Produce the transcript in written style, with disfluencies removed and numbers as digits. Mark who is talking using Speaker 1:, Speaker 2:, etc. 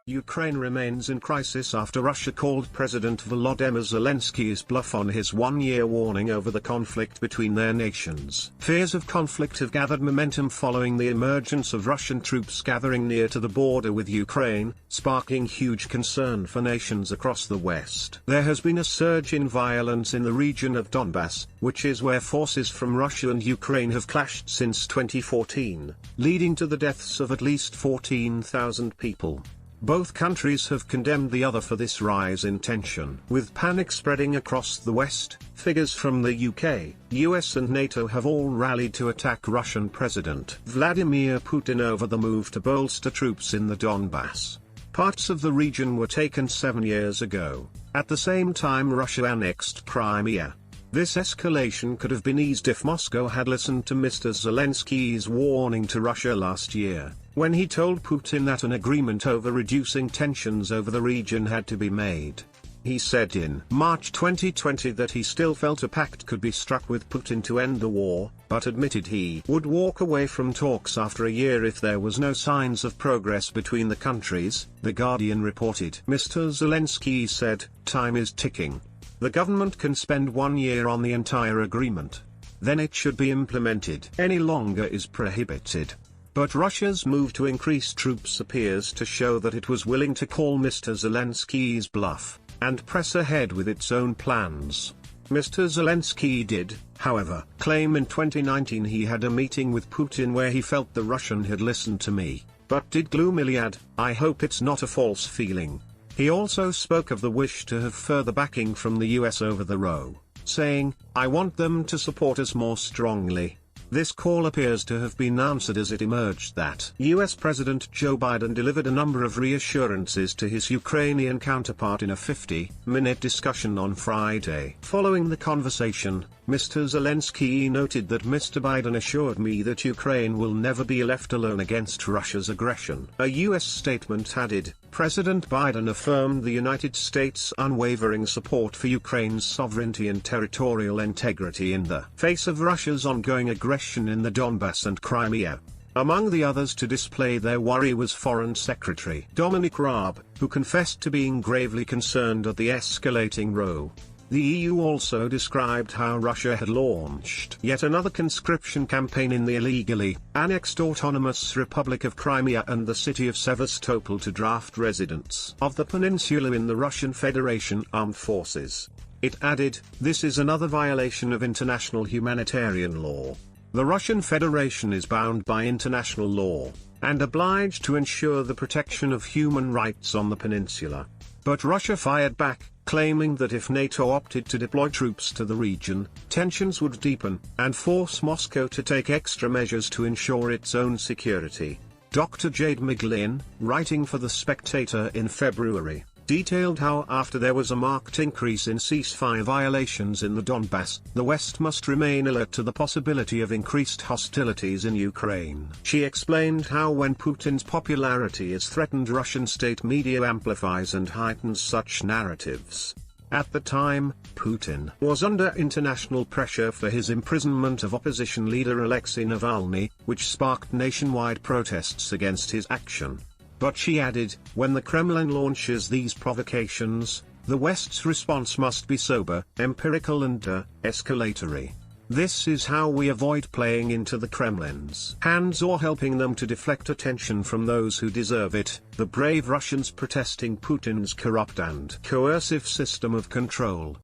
Speaker 1: Ukraine remains in crisis after Russia called President Volodymyr Zelenskyy's bluff on his one-year warning over the conflict between their nations. Fears of conflict have gathered momentum following the emergence of Russian troops gathering near to the border with Ukraine, sparking huge concern for nations across the West. There has been a surge in violence in the region of Donbass, which is where forces from Russia and Ukraine have clashed since 2014, leading to the deaths of at least 14,000 people. Both countries have condemned the other for this rise in tension. With panic spreading across the West, figures from the UK, US and NATO have all rallied to attack Russian President Vladimir Putin over the move to bolster troops in the Donbass. Parts of the region were taken 7 years ago. At the same time, Russia annexed Crimea. This escalation could have been eased if Moscow had listened to Mr. Zelenskyy's warning to Russia last year, when he told Putin that an agreement over reducing tensions over the region had to be made. He said in March 2020 that he still felt a pact could be struck with Putin to end the war, but admitted he would walk away from talks after a year if there was no signs of progress between the countries, The Guardian reported. Mr. Zelensky said, "Time is ticking. The government can spend 1 year on the entire agreement. Then it should be implemented. Any longer is prohibited." But Russia's move to increase troops appears to show that it was willing to call Mr. Zelenskyy's bluff, and press ahead with its own plans. Mr. Zelensky did, however, claim in 2019 he had a meeting with Putin where he felt the Russian had listened to me, but did gloomily add, "I hope it's not a false feeling." He also spoke of the wish to have further backing from the US over the row, saying, "I want them to support us more strongly." This call appears to have been answered as it emerged that US President Joe Biden delivered a number of reassurances to his Ukrainian counterpart in a 50-minute discussion on Friday. Following the conversation, Mr. Zelensky noted that Mr. Biden assured me that Ukraine will never be left alone against Russia's aggression. A US statement added, President Biden affirmed the United States' unwavering support for Ukraine's sovereignty and territorial integrity in the face of Russia's ongoing aggression in the Donbass and Crimea. Among the others to display their worry was Foreign Secretary Dominic Raab, who confessed to being gravely concerned at the escalating row. The EU also described how Russia had launched yet another conscription campaign in the illegally annexed Autonomous Republic of Crimea and the city of Sevastopol to draft residents of the peninsula in the Russian Federation Armed Forces. It added, "This is another violation of international humanitarian law. The Russian Federation is bound by international law, and obliged to ensure the protection of human rights on the peninsula." But Russia fired back, claiming that if NATO opted to deploy troops to the region, tensions would deepen, and force Moscow to take extra measures to ensure its own security. Dr. Jade McGlynn, writing for The Spectator in February, detailed how after there was a marked increase in ceasefire violations in the Donbass, the West must remain alert to the possibility of increased hostilities in Ukraine. She explained how when Putin's popularity is threatened, Russian state media amplifies and heightens such narratives. At the time, Putin was under international pressure for his imprisonment of opposition leader Alexei Navalny, which sparked nationwide protests against his action. But she added, when the Kremlin launches these provocations, the West's response must be sober, empirical and escalatory. This is how we avoid playing into the Kremlin's hands or helping them to deflect attention from those who deserve it, the brave Russians protesting Putin's corrupt and coercive system of control.